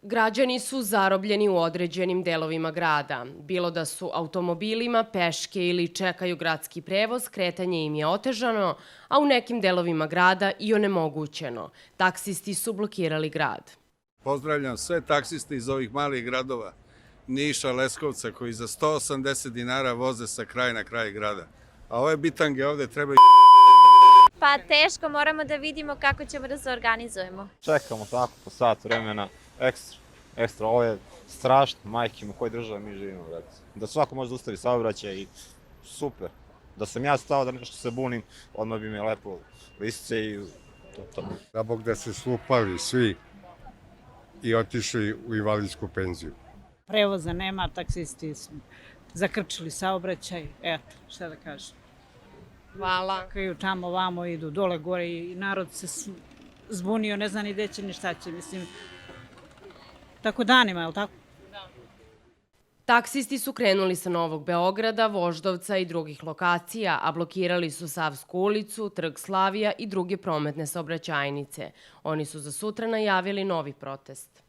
Građani su zarobljeni u određenim delovima grada. Bilo da su automobilima, peške ili čekaju gradski prevoz, kretanje im je otežano, a u nekim delovima grada i onemogućeno. Taksisti su blokirali grad. Pozdravljam sve taksiste iz ovih malih gradova, Niša, Leskovca, koji za 180 dinara voze sa kraja na kraj grada. A ove bitange ovde trebaju... Pa teško, moramo da vidimo kako ćemo da se organizujemo. Čekamo tako po sat vremena, ekstra, ovo je strašno, majke mi, u kojoj državi mi živimo, brate. Da svako može da ustavi saobraćaj i super. Da sam ja stao da nešto se bunim, odmah bi mi lepo listice i to. Da Bog da se slupali svi i otišli u invalidsku penziju. Prevoza nema, taksisti su zakrčili saobraćaj, eto, šta da kažem. Hvala. Kriju tamo, vamo, idu dole, gore i narod se zbunio, ne zna ni gde će ni šta će, mislim. Tako danima, je li tako? Taksisti su krenuli sa Novog Beograda, Voždovca i drugih lokacija, a blokirali su Savsku ulicu, Trg Slavija i druge prometne saobraćajnice. Oni su za sutra najavili novi protest.